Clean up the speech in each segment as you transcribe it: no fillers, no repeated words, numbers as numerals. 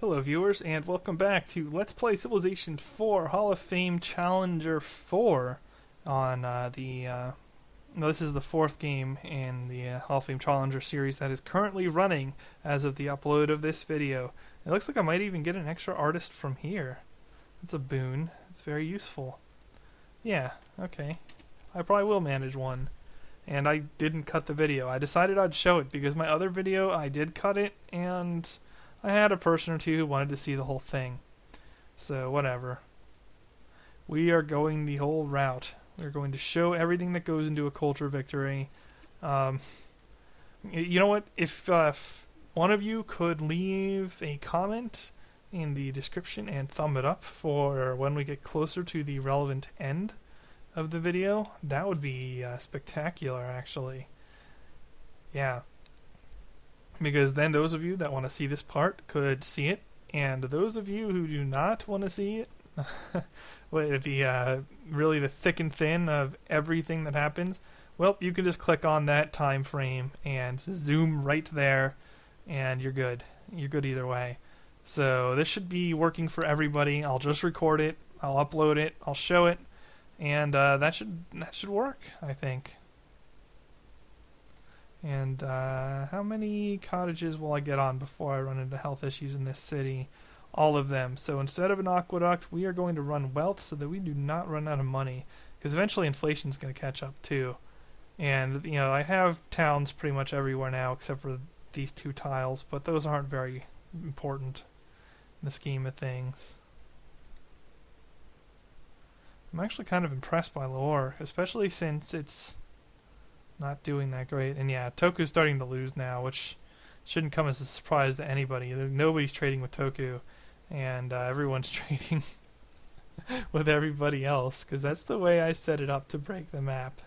Hello viewers and welcome back to Let's Play Civilization 4 Hall of Fame Challenger 4 on this is the fourth game in the Hall of Fame Challenger series that is currently running as of the upload of this video. It looks like I might even get an extra artist from here. That's a boon. It's very useful. Yeah, okay. I probably will manage one. And I didn't cut the video. I decided I'd show it because my other video I did cut it and I had a person or two who wanted to see the whole thing. So, whatever. We are going the whole route. We're going to show everything that goes into a culture victory. You know what? If one of you could leave a comment in the description and thumb it up for when we get closer to the relevant end of the video, that would be spectacular, actually. Yeah. Because then those of you that want to see this part could see it, and those of you who do not want to see it, really the thick and thin of everything that happens, well, you can just click on that time frame and zoom right there, and you're good. You're good either way. So this should be working for everybody. I'll just record it, I'll upload it, I'll show it, and that should work, I think. And how many cottages will I get on before I run into health issues in this city? All of them. So instead of an aqueduct, we are going to run wealth so that we do not run out of money. Because eventually inflation is going to catch up too. And, you know, I have towns pretty much everywhere now except for these two tiles, but those aren't very important in the scheme of things. I'm actually kind of impressed by Lahore, especially since it's not doing that great. And yeah, Toku's starting to lose now, which shouldn't come as a surprise to anybody. Nobody's trading with Toku, and everyone's trading with everybody else, because that's the way I set it up to break the map.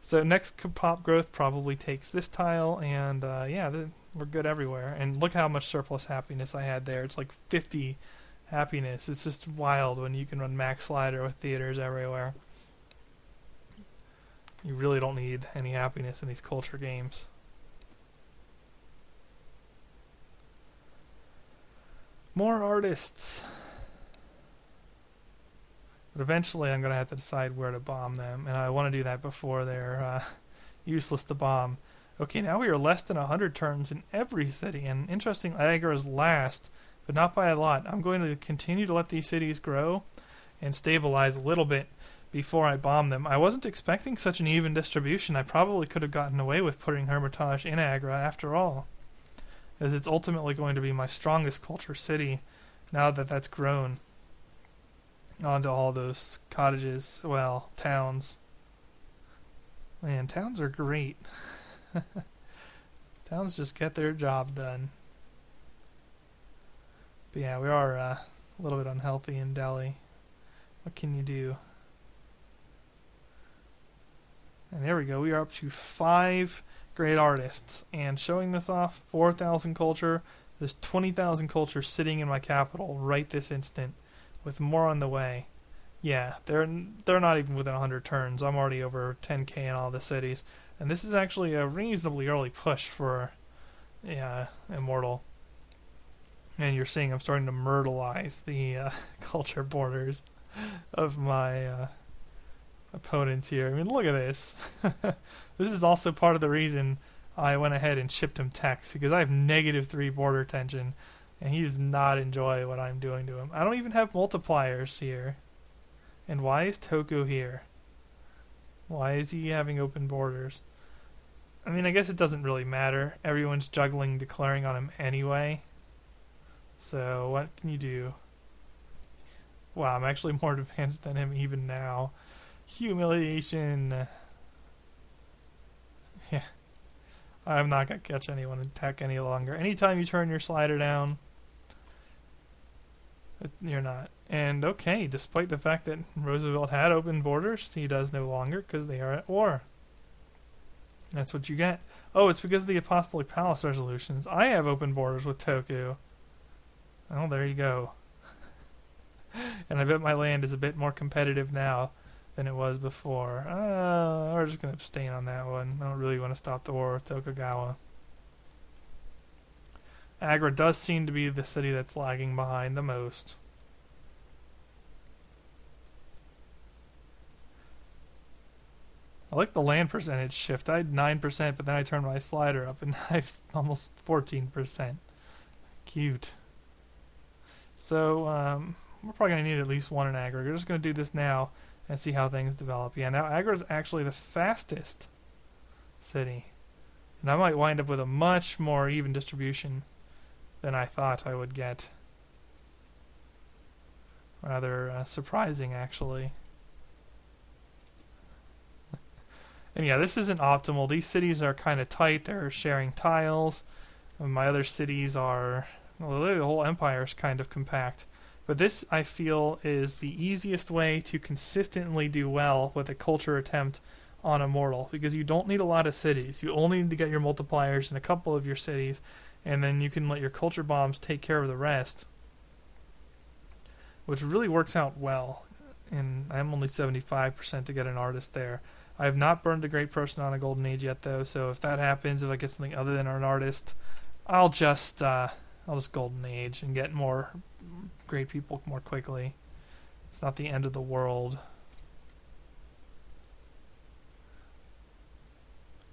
So next pop growth probably takes this tile, and yeah, we're good everywhere. And look how much surplus happiness I had there. It's like 50 happiness. It's just wild when you can run max slider with theaters everywhere. You really don't need any happiness in these culture games. More artists. But eventually I'm going to have to decide where to bomb them, and I want to do that before they're useless to bomb. Okay, now we are less than 100 turns in every city, and interesting, Agra is last, but not by a lot. I'm going to continue to let these cities grow and stabilize a little bit before I bomb them. I wasn't expecting such an even distribution. I probably could have gotten away with putting Hermitage in Agra after all, as it's ultimately going to be my strongest culture city now that that's grown onto all those cottages, well, towns. Man, towns are great. Towns just get their job done. But yeah, we are a little bit unhealthy in Delhi. What can you do? And there we go, we are up to 5 great artists. And showing this off, 4,000 culture, there's 20,000 culture sitting in my capital right this instant, with more on the way. Yeah, they're not even within 100 turns. I'm already over 10k in all the cities. And this is actually a reasonably early push for Immortal. And you're seeing I'm starting to myrtleize the culture borders of my opponents here. I mean, look at this. This is also part of the reason I went ahead and shipped him text, because I have -3 border tension, and he does not enjoy what I'm doing to him. I don't even have multipliers here. And why is Toku here? Why is he having open borders? I mean, I guess it doesn't really matter. Everyone's juggling declaring on him anyway. So what can you do? Wow, I'm actually more advanced than him even now. Humiliation. Yeah. I'm not going to catch anyone in tech any longer. Anytime you turn your slider down, you're not. And okay, despite the fact that Roosevelt had open borders, he does no longer because they are at war. That's what you get. Oh, it's because of the Apostolic Palace resolutions. I have open borders with Toku. Oh, there you go. And I bet my land is a bit more competitive now than it was before. We're just going to abstain on that one. I don't really want to stop the war with Tokugawa. Agra does seem to be the city that's lagging behind the most. I like the land percentage shift. I had 9%, but then I turned my slider up and I've almost 14%. Cute. So, we're probably going to need at least one in Agra. We're just going to do this now and see how things develop. Yeah, now Agra is actually the fastest city. And I might wind up with a much more even distribution than I thought I would get. Rather surprising, actually. And yeah, this isn't optimal. These cities are kind of tight. They're sharing tiles. And my other cities are... Well, the whole empire is kind of compact. But this, I feel, is the easiest way to consistently do well with a culture attempt on Immortal. Because you don't need a lot of cities. You only need to get your multipliers in a couple of your cities. And then you can let your culture bombs take care of the rest. Which really works out well. And I'm only 75% to get an artist there. I have not burned a great person on a golden age yet, though. So if that happens, if I get something other than an artist, I'll just golden age and get more great people more quickly. It's not the end of the world.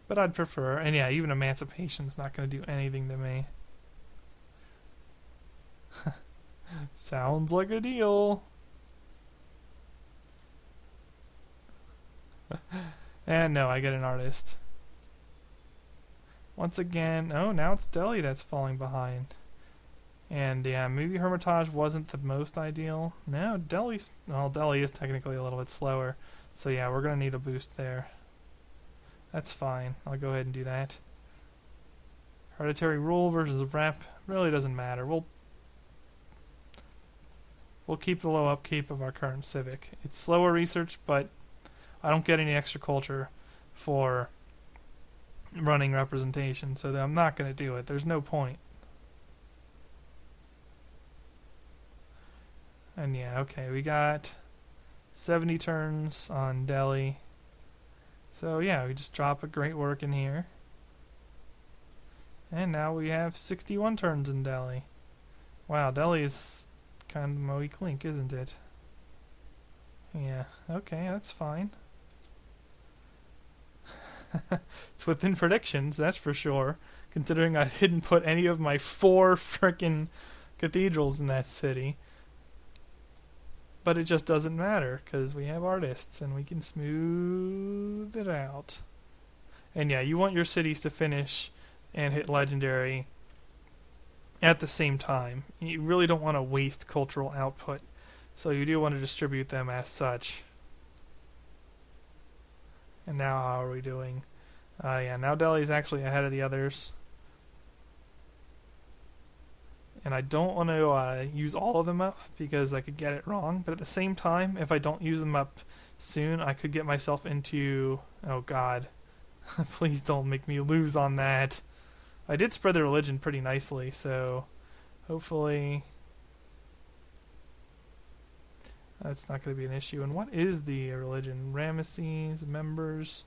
But I'd prefer, and yeah, even emancipation's not going to do anything to me. Sounds like a deal. And no, I get an artist. Once again, oh, now it's Delhi that's falling behind. And yeah, maybe Hermitage wasn't the most ideal. No, Delhi is technically a little bit slower. So yeah, we're going to need a boost there. That's fine. I'll go ahead and do that. Hereditary rule versus rep really doesn't matter. We'll keep the low upkeep of our current civic. It's slower research, but I don't get any extra culture for running representation, so I'm not going to do it. There's no point. And yeah, okay, we got 70 turns on Delhi. So yeah, we just drop a great work in here. And now we have 61 turns in Delhi. Wow, Delhi is kind of my weak link, isn't it? Yeah, okay, that's fine. It's within predictions, that's for sure. Considering I didn't put any of my 4 frickin' cathedrals in that city. But it just doesn't matter, because we have artists, and we can smooth it out. And yeah, you want your cities to finish and hit legendary at the same time. You really don't want to waste cultural output, so you do want to distribute them as such. And now how are we doing? Yeah, now Delhi's actually ahead of the others. And I don't want to use all of them up because I could get it wrong. But at the same time, if I don't use them up soon, I could get myself into... Oh, God. Please don't make me lose on that. I did spread the religion pretty nicely, so hopefully that's not going to be an issue. And what is the religion? Ramesses, members,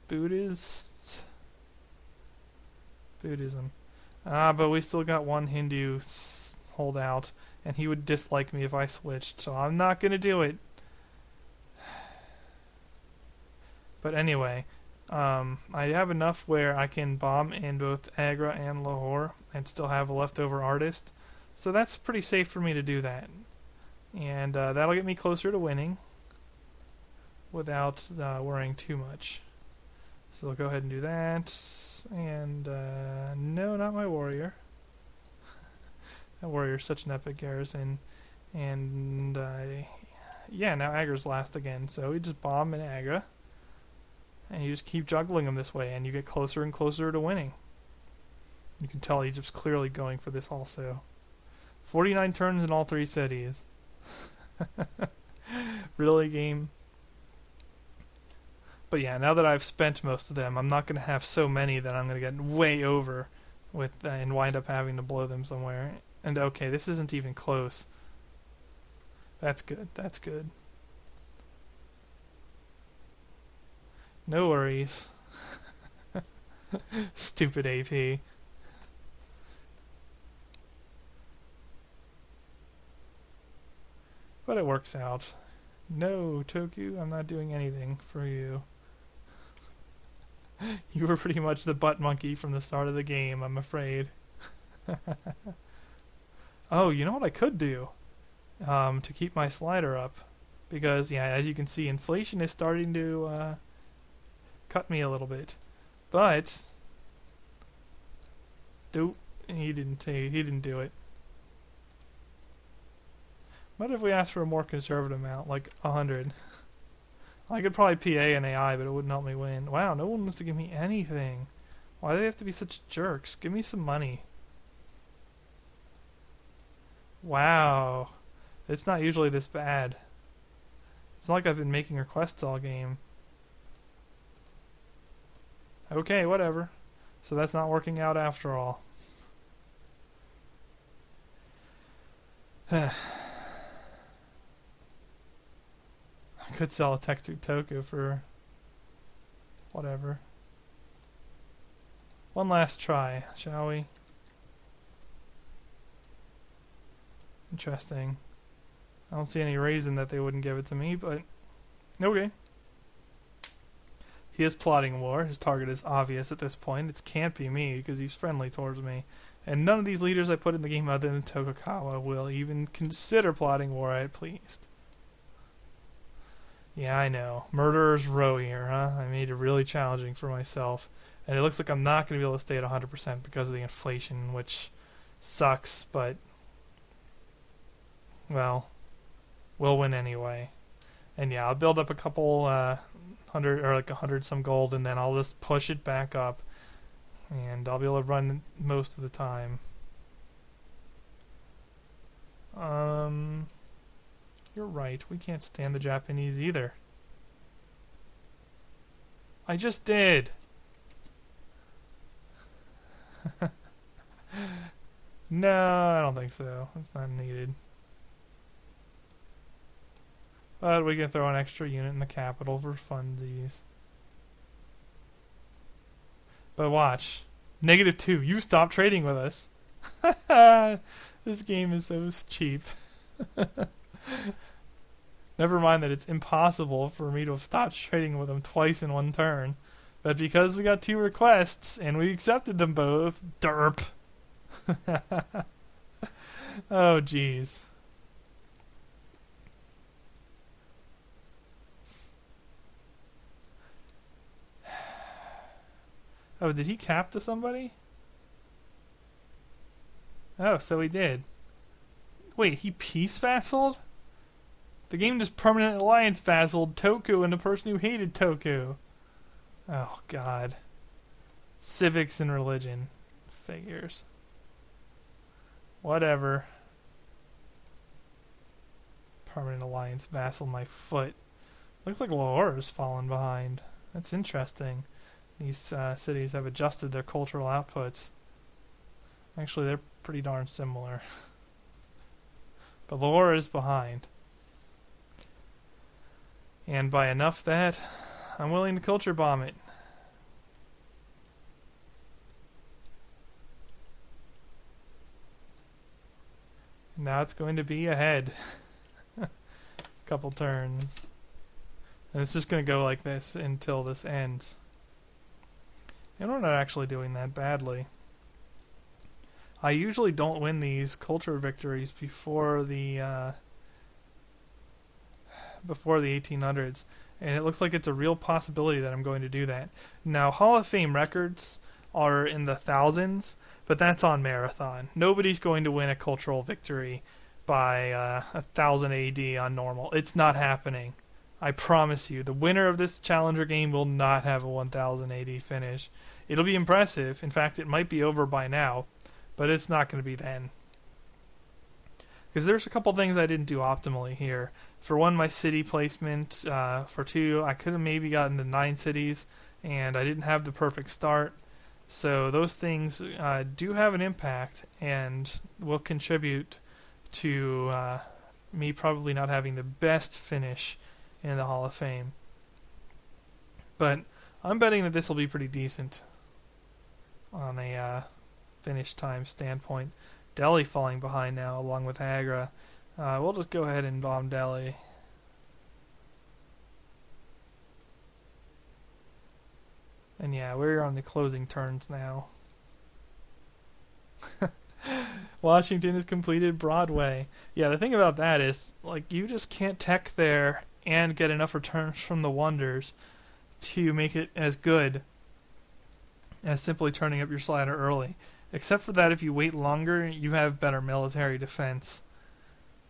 Buddhists? Buddhism. But we still got one Hindu holdout, and he would dislike me if I switched, so I'm not going to do it. But anyway, I have enough where I can bomb in both Agra and Lahore and still have a leftover artist, so that's pretty safe for me to do that. And that'll get me closer to winning without worrying too much. So I'll go ahead and do that. And no, not my warrior. That warrior's such an epic garrison. And yeah, now Agra's last again. So we just bomb in Agra. And you just keep juggling them this way, and you get closer and closer to winning. You can tell Egypt's clearly going for this also. 49 turns in all 3 cities. Really, game? But yeah, now that I've spent most of them, I'm not going to have so many that I'm going to get way over with and wind up having to blow them somewhere. And okay, this isn't even close. That's good, that's good. No worries. But it works out. No, Toku, I'm not doing anything for you. You were pretty much the butt monkey from the start of the game, I'm afraid. Oh, you know what I could do to keep my slider up? Because, yeah, as you can see, inflation is starting to cut me a little bit. But he didn't do it. What if we asked for a more conservative amount, like 100? I could probably PA an AI, but it wouldn't help me win. Wow, no one wants to give me anything. Why do they have to be such jerks? Give me some money. Wow. It's not usually this bad. It's not like I've been making requests all game. Okay, whatever. So that's not working out after all. I could sell a Tektu Toku for whatever. One last try, shall we? Interesting. I don't see any reason that they wouldn't give it to me, but okay. He is plotting war. His target is obvious at this point. It can't be me because he's friendly towards me. And none of these leaders I put in the game other than Tokugawa will even consider plotting war, at least. Yeah, I know. Murderer's row here, huh? I made it really challenging for myself. And it looks like I'm not going to be able to stay at 100% because of the inflation, which sucks, but well, we'll win anyway. And yeah, I'll build up a couple 100 or like 100 some gold, and then I'll just push it back up, and I'll be able to run most of the time. You're right. We can't stand the Japanese either. I just did. No, I don't think so. It's not needed. But we can throw an extra unit in the capital for funsies. But watch. -2. You stop trading with us. This game is so cheap. Never mind that it's impossible for me to have stopped trading with them twice in one turn. But because we got 2 requests and we accepted them both, derp. Oh, jeez. Oh, did he cap to somebody? Oh, so he did. Wait, he peace vassaled? The game just permanent alliance vassaled Toku and the person who hated Toku. Oh, God. Civics and religion. Figures. Whatever. Permanent alliance vassal my foot. Looks like Lahora's fallen behind. That's interesting. These cities have adjusted their cultural outputs. Actually, they're pretty darn similar. But Lahore is behind. And by enough that I'm willing to culture bomb it. And now it's going to be ahead. Couple turns. And it's just going to go like this until this ends. And we're not actually doing that badly. I usually don't win these culture victories before the 1800s, and it looks like it's a real possibility that I'm going to do that. Now, Hall of Fame records are in the thousands, but that's on Marathon. Nobody's going to win a cultural victory by 1000 AD on normal. It's not happening. I promise you, the winner of this Challenger game will not have a 1000 AD finish. It'll be impressive. In fact, it might be over by now, but it's not going to be then. Because there's a couple things I didn't do optimally here. For one, my city placement. For two, I could have maybe gotten to 9 cities, and I didn't have the perfect start. So those things do have an impact and will contribute to me probably not having the best finish in the Hall of Fame. But I'm betting that this will be pretty decent on a finish time standpoint. Delhi falling behind now along with Agra. We'll just go ahead and bomb Delhi. And yeah, we're on the closing turns now. Washington has completed Broadway. Yeah, the thing about that is, like, you just can't tech there and get enough returns from the wonders to make it as good as simply turning up your slider early. Except for that, if you wait longer, you have better military defense.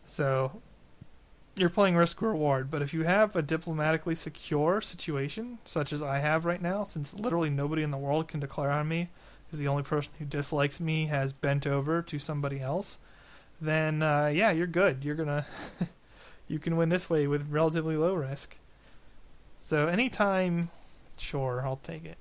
So, you're playing risk-reward. But if you have a diplomatically secure situation, such as I have right now, since literally nobody in the world can declare on me, because the only person who dislikes me has bent over to somebody else, then yeah, you're good. You're gonna you can win this way with relatively low risk. So anytime, sure, I'll take it.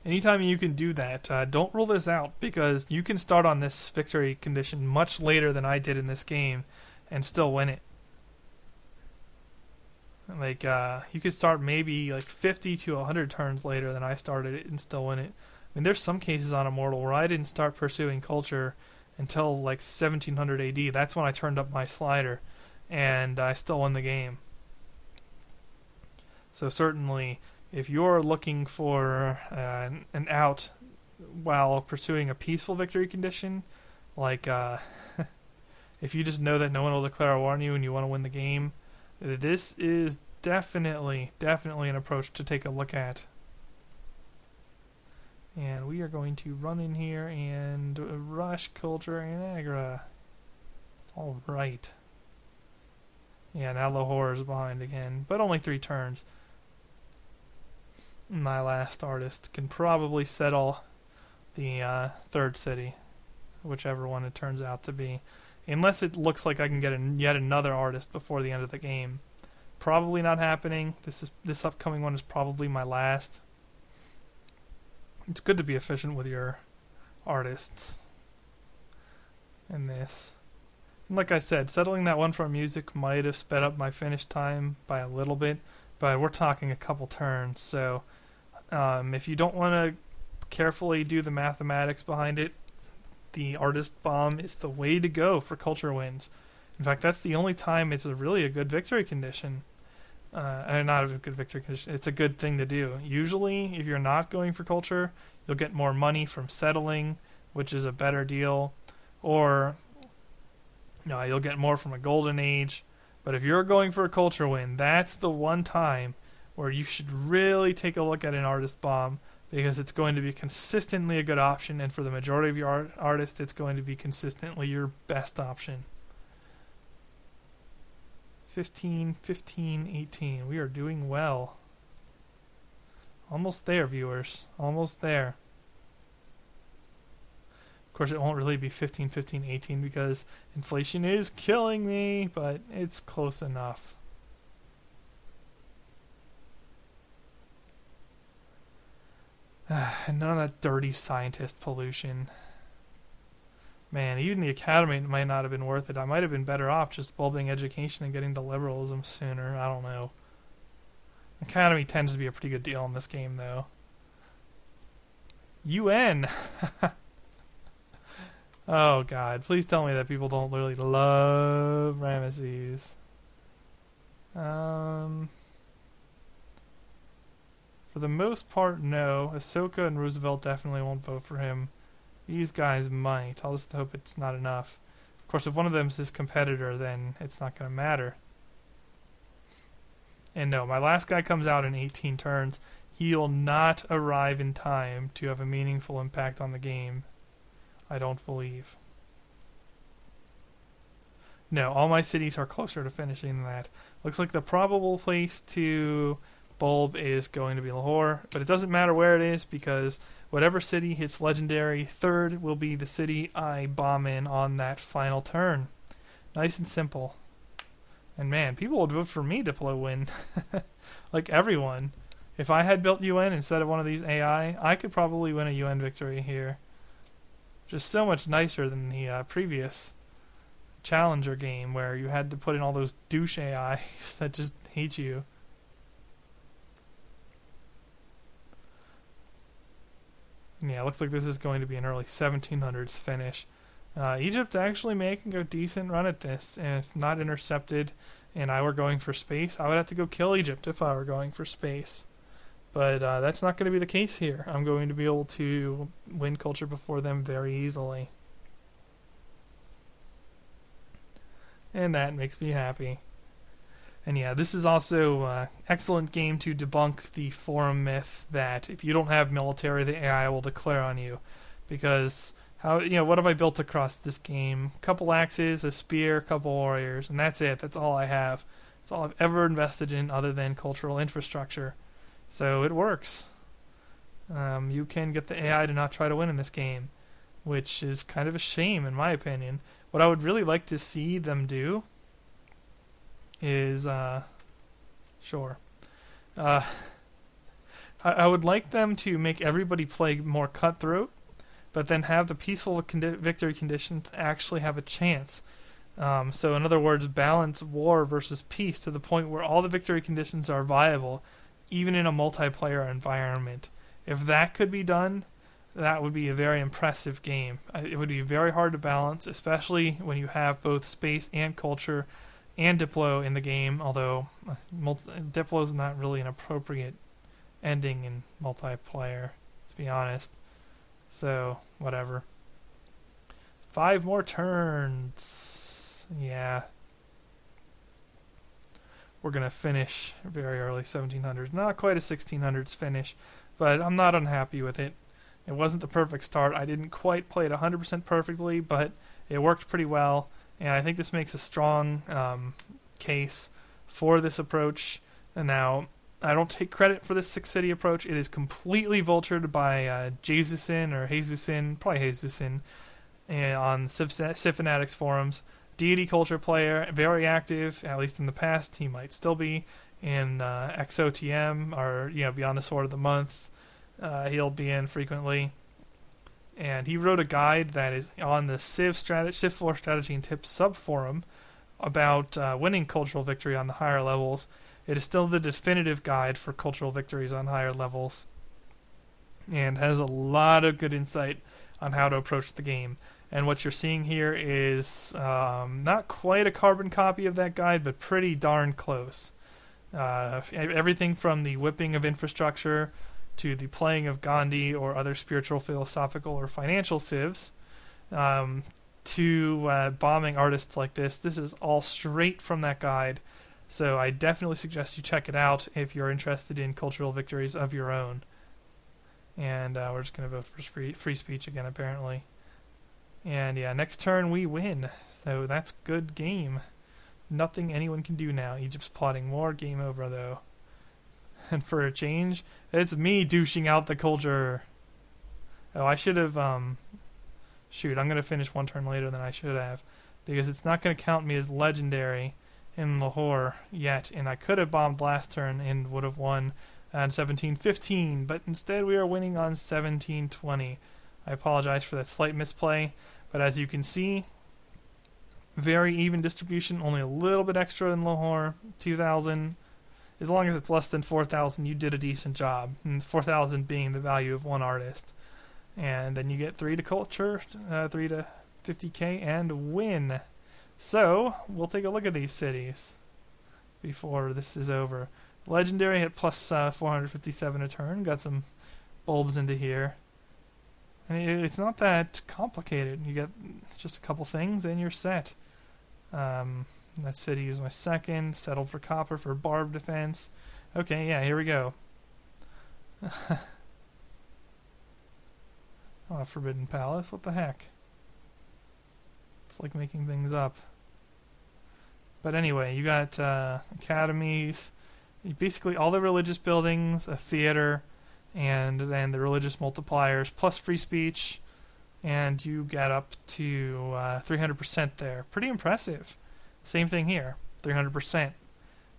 Anytime you can do that, don't rule this out, because you can start on this victory condition much later than I did in this game and still win it. Like, you could start maybe like 50 to 100 turns later than I started it and still win it. I mean, there's some cases on Immortal where I didn't start pursuing culture until like 1700 AD. That's when I turned up my slider, and I still won the game. So certainly, if you're looking for an out while pursuing a peaceful victory condition, like if you just know that no one will declare war on you and you want to win the game, this is definitely an approach to take a look at. And we are going to run in here and rush culture in Agra. Alright. Yeah, now Lahore is behind again, but only 3 turns. My last artist can probably settle the third city, whichever one it turns out to be. Unless it looks like I can get yet another artist before the end of the game. Probably not happening. This upcoming one is probably my last. It's good to be efficient with your artists in this. And like I said, settling that one for music might have sped up my finish time by a little bit, but we're talking a couple turns, so if you don't want to carefully do the mathematics behind it, the artist bomb is the way to go for culture wins. In fact, that's the only time it's really a good victory condition. Not a good victory condition. It's a good thing to do. Usually, if you're not going for culture, you'll get more money from settling, which is a better deal, or you'll get more from a golden age. But if you're going for a culture win, that's the one time where you should really take a look at an artist bomb, because it's going to be consistently a good option, and for the majority of your artists, it's going to be consistently your best option. 15, 15, 18. We are doing well. Almost there, viewers. Almost there. Of course, it won't really be 15, 15, 18 because inflation is killing me, but it's close enough. And none of that dirty scientist pollution. Man, even the academy might not have been worth it. I might have been better off just bulbing education and getting to liberalism sooner. I don't know. Academy tends to be a pretty good deal in this game, though. UN! Oh, God. Please tell me that people don't literally love Ramesses. For the most part, no. Ahsoka and Roosevelt definitely won't vote for him. These guys might. I'll just hope it's not enough. Of course, if one of them is his competitor, then it's not going to matter. And no, my last guy comes out in 18 turns. He'll not arrive in time to have a meaningful impact on the game. I don't believe. No, all my cities are closer to finishing than that. Looks like the probable place to bulb is going to be Lahore, but it doesn't matter where it is, because whatever city hits legendary third will be the city I bomb in on that final turn. Nice and simple. And man, people would vote for me to win. Like everyone. If I had built UN instead of one of these AI, I could probably win a UN victory here. Just so much nicer than the previous Challenger game where you had to put in all those douche AIs that just hate you. And yeah, it looks like this is going to be an early 1700s finish. Egypt actually making a decent run at this. If not intercepted and I were going for space, I would have to go kill Egypt if I were going for space. But that's not going to be the case here. I'm going to be able to win culture before them very easily. And that makes me happy. And yeah, this is also an excellent game to debunk the forum myth that if you don't have military, the AI will declare on you. Because what have I built across this game? A couple axes, a spear, a couple warriors, and that's it. That's all I have. That's all I've ever invested in other than cultural infrastructure. So it works. You can get the AI to not try to win in this game, which is kind of a shame in my opinion. What I would really like to see them do is, I would like them to make everybody play more cutthroat, but then have the peaceful victory conditions actually have a chance. So in other words, balance war versus peace to the point where all the victory conditions are viable, even in a multiplayer environment. If that could be done, that would be a very impressive game. It would be very hard to balance, especially when you have both space and culture and Diplo in the game, although Diplo is not really an appropriate ending in multiplayer, to be honest. So, whatever. 5 more turns. Yeah. We're going to finish very early 1700s. Not quite a 1600s finish, but I'm not unhappy with it. It wasn't the perfect start. I didn't quite play it 100% perfectly, but it worked pretty well. And I think this makes a strong case for this approach. And now, I don't take credit for this 6-city approach. It is completely vultured by Jesusin, probably Jesusin, on Civ Fanatics forums. Deity culture player, very active, at least in the past. He might still be in XOTM or Beyond the Sword of the Month. He'll be in frequently. And he wrote a guide that is on the Civ 4 Strategy and Tips subforum about winning cultural victory on the higher levels. It is still the definitive guide for cultural victories on higher levels, and has a lot of good insight on how to approach the game. And what you're seeing here is not quite a carbon copy of that guide, but pretty darn close. Everything from the whipping of infrastructure to the playing of Gandhi or other spiritual, philosophical, or financial civs, to bombing artists like this. This is all straight from that guide. So I definitely suggest you check it out if you're interested in cultural victories of your own. And we're just going to vote for free speech again, apparently. And yeah, next turn we win. So that's good game. Nothing anyone can do now. Egypt's plotting more. Game over, though. And for a change, it's me douching out the culture. Oh, I should have... Shoot, I'm going to finish one turn later than I should have. Because it's not going to count me as legendary in Lahore yet. And I could have bombed last turn and would have won on 17-15. But instead we are winning on 17-20. I apologize for that slight misplay. But as you can see, very even distribution. Only a little bit extra in Lahore. 2,000. As long as it's less than 4,000, you did a decent job. And 4,000 being the value of one artist. And then you get 3 to culture, 3 to 50k, and win. So, we'll take a look at these cities before this is over. Legendary hit plus 457 a turn. Got some bulbs into here. And it's not that complicated. You get just a couple things and you're set. That city is my second. Settled for copper for barb defense. Okay, yeah, here we go. Oh, a Forbidden Palace? What the heck? It's like making things up. But anyway, you got academies, basically all the religious buildings, a theater, and then the religious multipliers, plus free speech, and you get up to 300% there. Pretty impressive. Same thing here, 300%.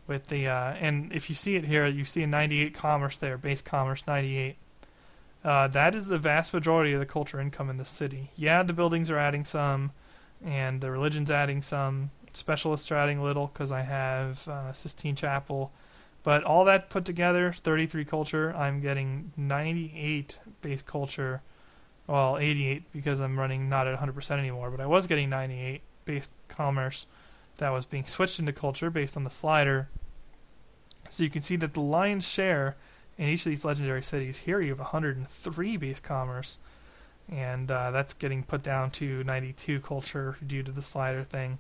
With the and if you see it here, you see a 98 commerce there, base commerce 98. That is the vast majority of the culture income in the city. Yeah, the buildings are adding some, and the religion's adding some. Specialists are adding a little because I have Sistine Chapel. But all that put together, 33 culture, I'm getting 98 base culture Well, 88 because I'm running not at 100% anymore, but I was getting 98 based commerce that was being switched into culture based on the slider. So you can see that the lion's share in each of these legendary cities, here you have 103 base commerce, and that's getting put down to 92 culture due to the slider thing.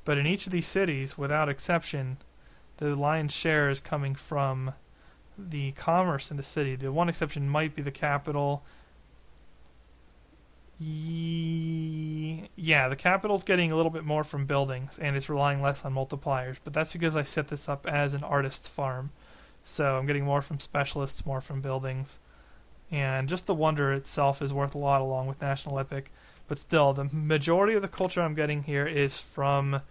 But in each of these cities, without exception, the lion's share is coming from the commerce in the city. The one exception might be the capital. Yeah, the capital's getting a little bit more from buildings, and it's relying less on multipliers, but that's because I set this up as an artist's farm. So I'm getting more from specialists, more from buildings. And just the wonder itself is worth a lot along with National Epic. But still, the majority of the culture I'm getting here is from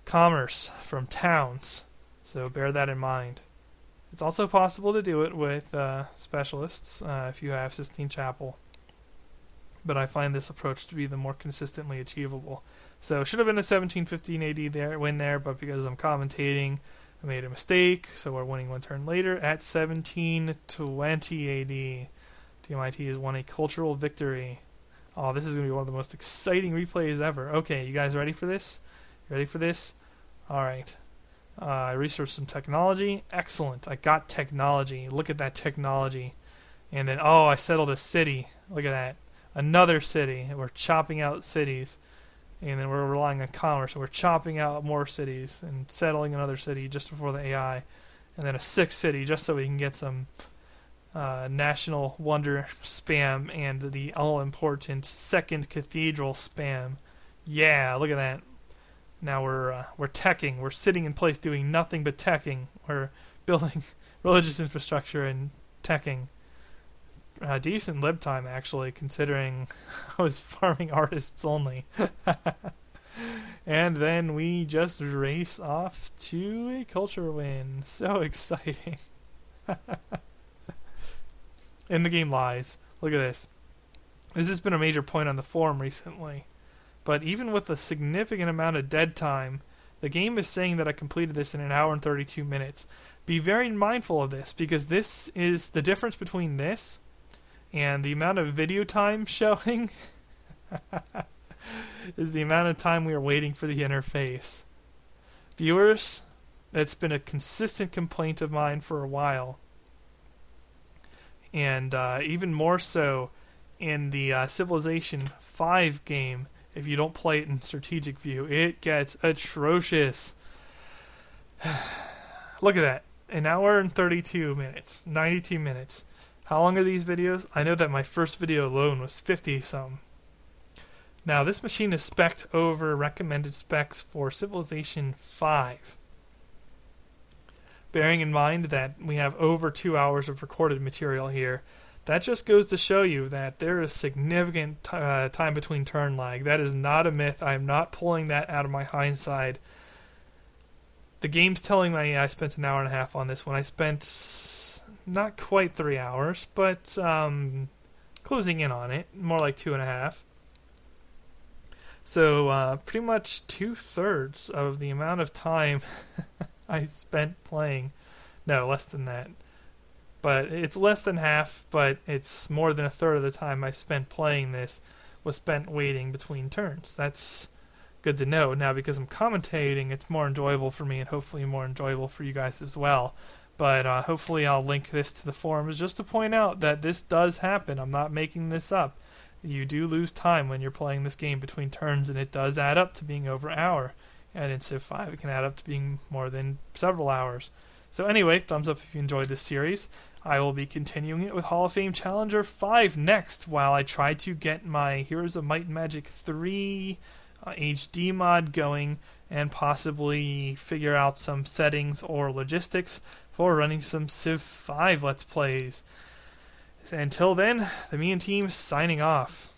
commerce, from towns. So bear that in mind. It's also possible to do it with specialists if you have Sistine Chapel. But I find this approach to be the more consistently achievable. So it should have been a 1715 AD win there, but because I'm commentating, I made a mistake, so we're winning one turn later at 1720 AD. TMIT has won a cultural victory. Oh, this is going to be one of the most exciting replays ever. Okay, you guys ready for this? Ready for this? Alright. I researched some technology. Excellent. I got technology. Look at that technology. And then, I settled a city. Look at that. Another city. We're chopping out cities. And then we're relying on commerce. We're chopping out more cities and settling another city just before the AI. And then a sixth city just so we can get some national wonder spam and the all-important second cathedral spam. Yeah, look at that. Now we're teching. We're sitting in place doing nothing but teching. We're building religious infrastructure and teching. Decent lib time, actually, considering I was farming artists only. And then we just race off to a culture win. So exciting. In the game lies. Look at this. This has been a major point on the forum recently. But even with a significant amount of dead time, the game is saying that I completed this in 1 hour and 32 minutes. Be very mindful of this, because this is the difference between this and the amount of video time showing is the amount of time we are waiting for the interface. Viewers, that's been a consistent complaint of mine for a while. And even more so in the Civilization 5 game, if you don't play it in strategic view, it gets atrocious. Look at that. 1 hour and 32 minutes. 92 minutes. How long are these videos? I know that my first video alone was 50-some. Now, this machine is spec'd over recommended specs for Civilization 5. Bearing in mind that we have over 2 hours of recorded material here, that just goes to show you that there is significant time between turn lag. That is not a myth. I am not pulling that out of my hindsight. The game's telling me I spent 1.5 hours on this when I spent not quite 3 hours, but closing in on it, more like 2.5. So pretty much 2/3 of the amount of time I spent playing. No, less than that. But it's less than half, but it's more than 1/3 of the time I spent playing this was spent waiting between turns. That's good to know. Now, because I'm commentating, it's more enjoyable for me and hopefully more enjoyable for you guys as well. But hopefully I'll link this to the forums just to point out that this does happen. I'm not making this up. You do lose time when you're playing this game between turns, and it does add up to being over an hour. And in Civ 5, it can add up to being more than several hours. So anyway, thumbs up if you enjoyed this series. I will be continuing it with Hall of Fame Challenger 5 next, while I try to get my Heroes of Might and Magic 3 HD mod going, and possibly figure out some settings or logistics for running some Civ 5 Let's Plays. Until then, the Me and Team signing off.